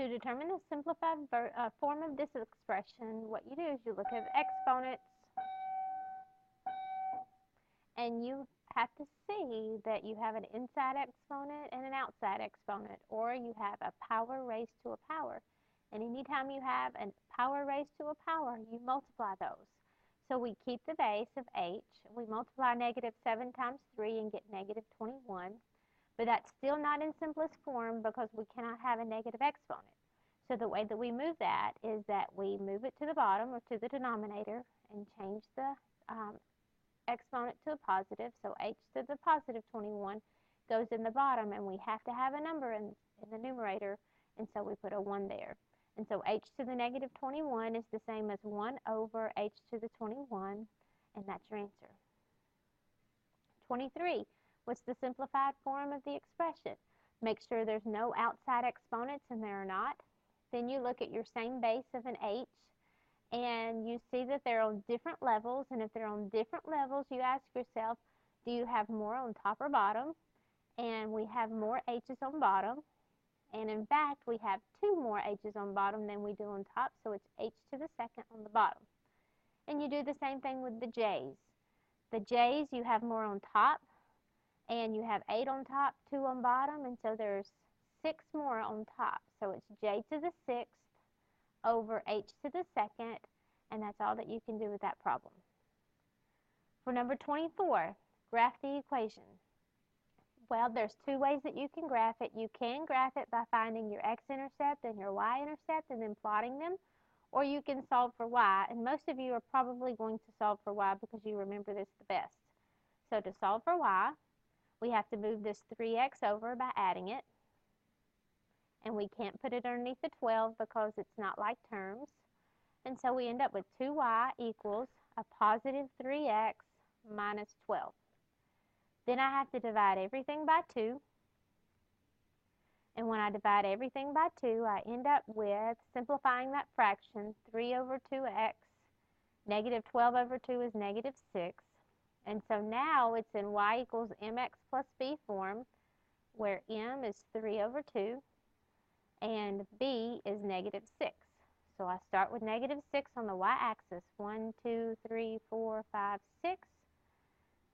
To determine the simplified form of this expression, what you do is you look at exponents and you have to see that you have an inside exponent and an outside exponent, or you have a power raised to a power. And anytime you have a power raised to a power, you multiply those. So we keep the base of h, we multiply negative 7 times 3 and get negative 21, but that's still not in simplest form because we cannot have a negative exponent. So the way that we move that is that we move it to the bottom or to the denominator and change the exponent to a positive, so h to the positive 21 goes in the bottom, and we have to have a number in the numerator, and so we put a 1 there. And so h to the negative 21 is the same as 1 over h to the 21, and that's your answer. 23. What's the simplified form of the expression? Make sure there's no outside exponents, and there are not. Then you look at your same base of an h, and you see that they're on different levels, and if they're on different levels, you ask yourself, do you have more on top or bottom? And we have more h's on bottom, and in fact, we have 2 more h's on bottom than we do on top, so it's h to the second on the bottom. And you do the same thing with the j's. The j's, you have more on top, and you have 8 on top, 2 on bottom, and so there's 6 more on top, so it's j to the 6th over h to the second, and that's all that you can do with that problem. For number 24, graph the equation. Well, there's 2 ways that you can graph it. You can graph it by finding your x-intercept and your y-intercept and then plotting them, or you can solve for y, and most of you are probably going to solve for y because you remember this the best. So to solve for y, we have to move this 3x over by adding it, and we can't put it underneath the 12 because it's not like terms. And so we end up with 2y equals a positive 3x minus 12. Then I have to divide everything by 2. And when I divide everything by 2, I end up with, simplifying that fraction, 3 over 2x. Negative 12 over 2 is negative 6. And so now it's in y equals mx plus b form, where m is 3 over 2. And b is negative 6. So I start with negative 6 on the y-axis, 1, 2, 3, 4, 5, 6.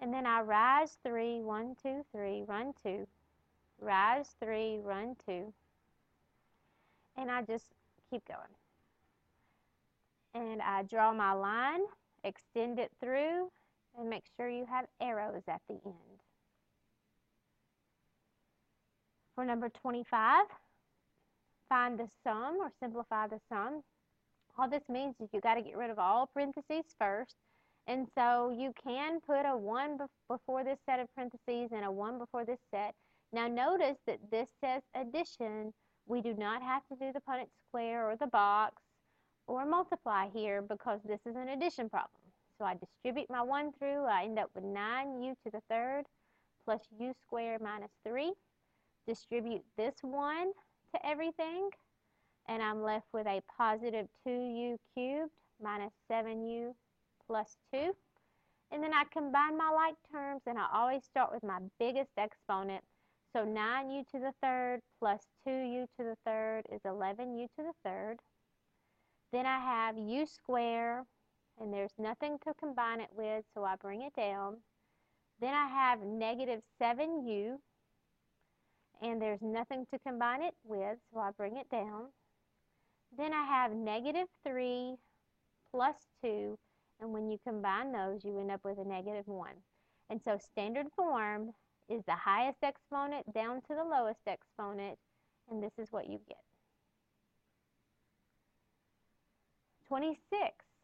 And then I rise 3, 1, 2, 3, run 2, rise 3, run 2. And I just keep going. And I draw my line, extend it through, and make sure you have arrows at the end. For number 25, find the sum or simplify the sum. All this means is you got to get rid of all parentheses first. And so you can put a 1 before this set of parentheses and a 1 before this set. Now notice that this says addition. We do not have to do the Punnett square or the box or multiply here because this is an addition problem. So I distribute my 1 through. I end up with 9u to the third plus u squared minus 3. Distribute this 1 to everything, and I'm left with a positive 2u cubed minus 7u plus 2. And then I combine my like terms, and I always start with my biggest exponent. So 9u to the third plus 2u to the third is 11u to the third. Then I have u squared, and there's nothing to combine it with, so I bring it down. Then I have negative 7u, and there's nothing to combine it with, so I bring it down. Then I have negative 3 plus 2, and when you combine those, you end up with a negative 1. And so standard form is the highest exponent down to the lowest exponent, and this is what you get. 26,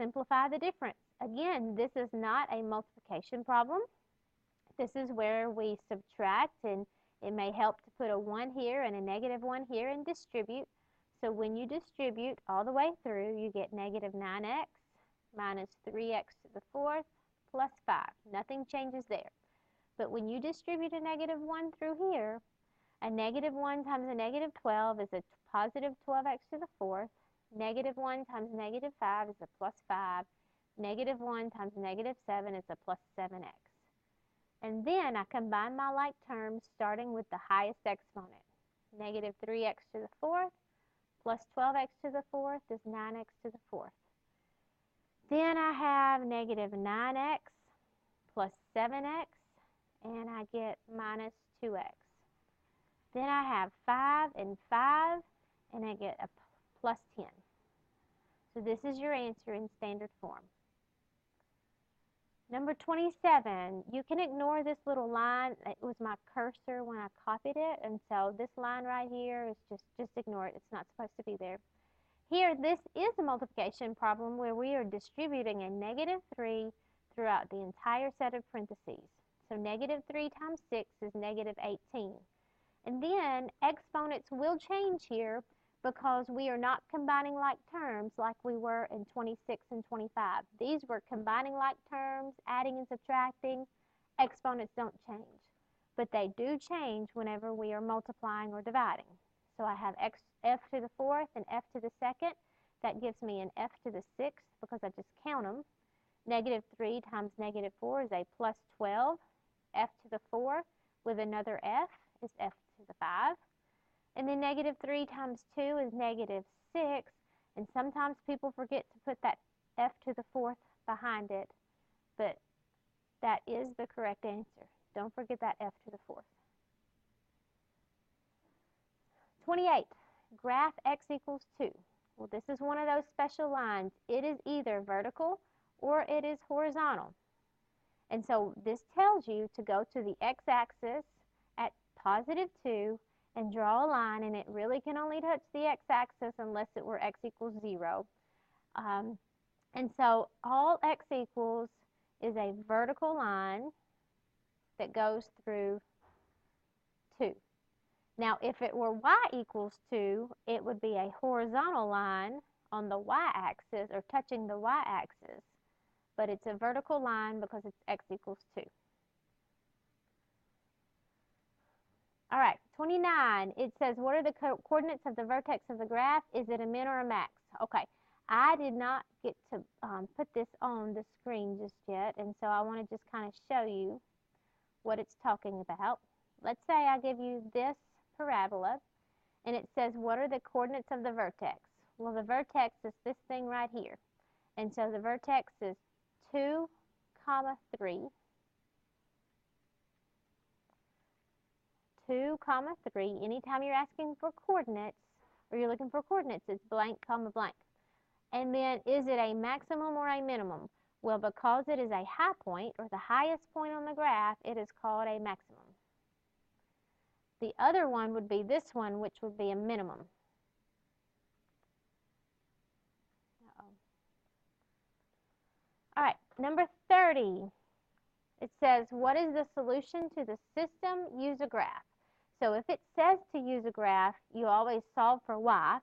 simplify the difference. Again, this is not a multiplication problem. This is where we subtract, and it may help to put a 1 here and a negative 1 here and distribute. So when you distribute all the way through, you get negative 9x minus 3x to the fourth plus 5. Nothing changes there. But when you distribute a negative 1 through here, a negative 1 times a negative 12 is a positive 12x to the fourth. Negative 1 times negative 5 is a plus 5. Negative 1 times negative 7 is a plus 7x. And then I combine my like terms starting with the highest exponent. Negative 3x to the fourth plus 12x to the fourth is 9x to the fourth. Then I have negative 9x plus 7x, and I get minus 2x. Then I have 5 and 5, and I get a plus 10. So this is your answer in standard form. Number 27, you can ignore this little line. It was my cursor when I copied it, and so this line right here is just ignore it. It's not supposed to be there. Here, this is a multiplication problem where we are distributing a negative 3 throughout the entire set of parentheses. So negative 3 times 6 is negative 18. And then exponents will change here because we are not combining like terms like we were in 26 and 25. These were combining like terms, adding and subtracting. Exponents don't change, but they do change whenever we are multiplying or dividing. So I have f to the fourth and f to the second. That gives me an f to the sixth because I just count them. Negative 3 times negative 4 is a plus 12. F to the 4 with another f is f to the 5. And then negative 3 times 2 is negative 6. And sometimes people forget to put that f to the fourth behind it, but that is the correct answer. Don't forget that f to the fourth. 28, graph x equals 2. Well, this is one of those special lines. It is either vertical or it is horizontal. And so this tells you to go to the x-axis at positive 2 and draw a line, and it really can only touch the x-axis unless it were x equals 0. And so all x equals is a vertical line that goes through 2. Now, if it were y equals 2, it would be a horizontal line on the y-axis or touching the y-axis, but it's a vertical line because it's x equals 2. All right, 29, it says, what are the coordinates of the vertex of the graph? Is it a min or a max? Okay, I did not get to put this on the screen just yet, and so I want to just kind of show you what it's talking about. Let's say I give you this parabola, and it says, what are the coordinates of the vertex? Well, the vertex is this thing right here. And so the vertex is 2, 3, 2, 3. Anytime you're asking for coordinates, or you're looking for coordinates, it's blank, blank. And then, is it a maximum or a minimum? Well, because it is a high point, or the highest point on the graph, it is called a maximum. The other one would be this one, which would be a minimum. All right, number 30. It says, what is the solution to the system? Use a graph. So if it says to use a graph, you always solve for y.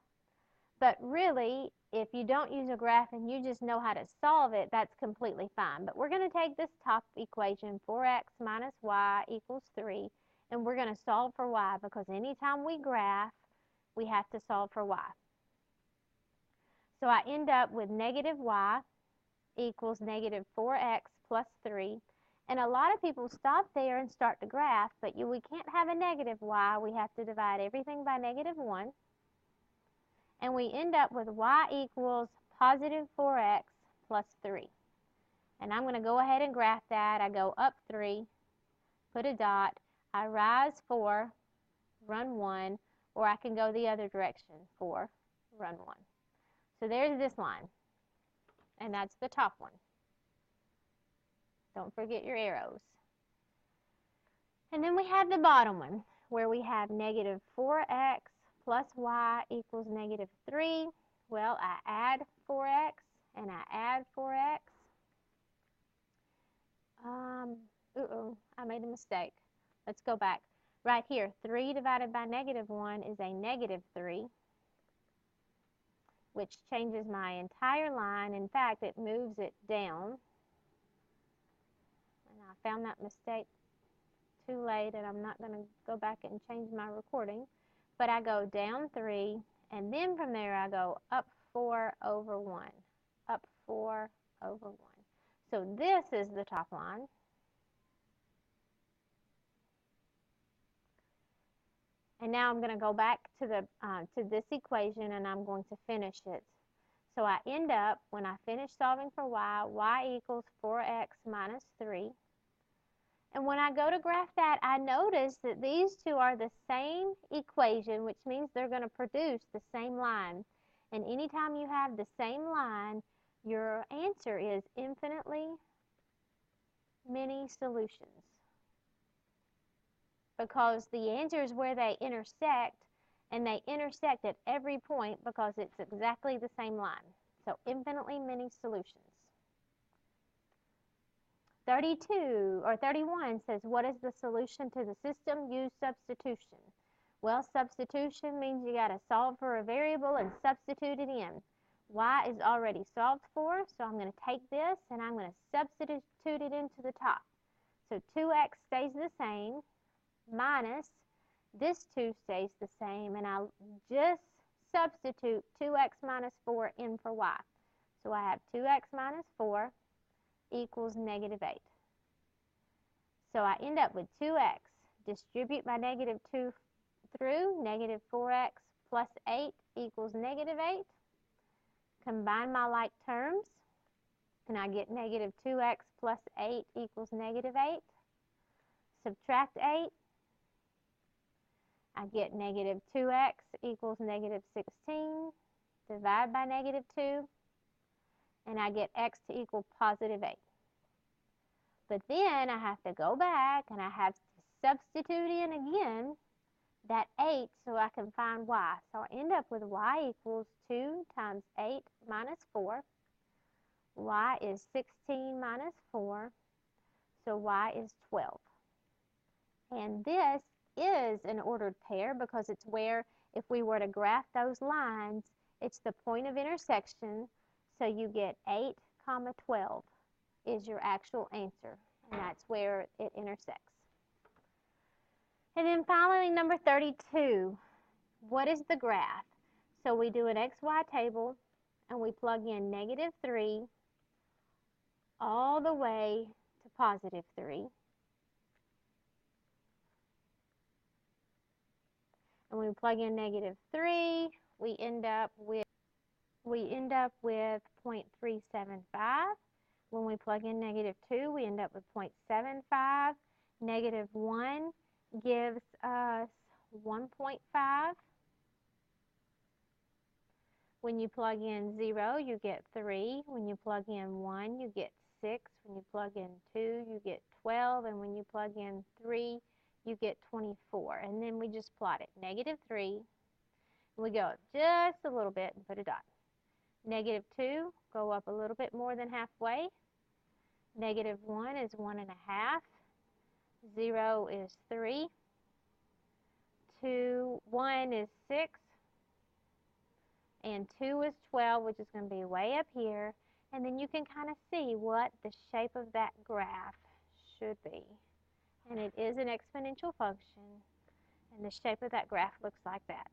But really, if you don't use a graph and you just know how to solve it, that's completely fine. But we're going to take this top equation, 4x minus y equals 3, and we're going to solve for y because anytime we graph, we have to solve for y. So I end up with negative y equals negative 4x plus 3. And a lot of people stop there and start to graph, but we can't have a negative y. We have to divide everything by negative 1. And we end up with y equals positive 4x plus 3. And I'm going to go ahead and graph that. I go up 3, put a dot, I rise 4, run 1, or I can go the other direction, 4, run 1. So there's this line, and that's the top one. Don't forget your arrows. And then we have the bottom one, where we have negative 4x plus y equals negative 3. Well, I add 4x and I add 4x. I made a mistake. Let's go back. Right here, 3 divided by negative 1 is a negative 3, which changes my entire line. In fact, it moves it down. And I found that mistake too late, and I'm not going to go back and change my recording. But I go down 3, and then from there I go up 4 over 1. Up 4 over 1. So this is the top line. And now I'm going to go back to this equation and I'm going to finish it. So I end up, when I finish solving for y equals 4x minus 3. And when I go to graph that, I notice that these two are the same equation, which means they're going to produce the same line. And anytime you have the same line, your answer is infinitely many solutions. Because the answer is where they intersect, and they intersect at every point because it's exactly the same line. So infinitely many solutions. 32 or 31 says, what is the solution to the system? Use substitution. Well, substitution means you got to solve for a variable and substitute it in. Y is already solved for, so I'm going to take this and I'm going to substitute it into the top. So 2x stays the same, minus this 2 stays the same, and I'll just substitute 2x minus 4 in for y. So I have 2x minus 4 equals negative 8. So I end up with 2x. Distribute my negative 2 through, negative 4x plus 8 equals negative 8. Combine my like terms, and I get negative 2x plus 8 equals negative 8. Subtract 8. I get negative 2x equals negative 16. Divide by negative 2. And I get x to equal positive 8. But then I have to go back and I have to substitute in again that 8 so I can find y. So I end up with y equals 2 times 8 minus 4. Y is 16 minus 4. So y is 12. And this is an ordered pair because it's where, if we were to graph those lines, it's the point of intersection. So you get 8, 12 is your actual answer, and that's where it intersects. And then finally, number 32, what is the graph? So we do an XY table, and we plug in negative 3 all the way to positive 3. And when we plug in negative 3, we end up with 0.375. When we plug in negative 2, we end up with 0.75. Negative 1 gives us 1.5. When you plug in 0, you get 3. When you plug in 1, you get 6. When you plug in 2, you get 12. And when you plug in 3, you get 24. And then we just plot it. Negative 3. We go up just a little bit and put a dot. Negative 2, go up a little bit more than halfway. Negative 1 is 1.5. 0 is 3. 1 is 6. And 2 is 12, which is going to be way up here. And then you can kind of see what the shape of that graph should be. And it is an exponential function. And the shape of that graph looks like that.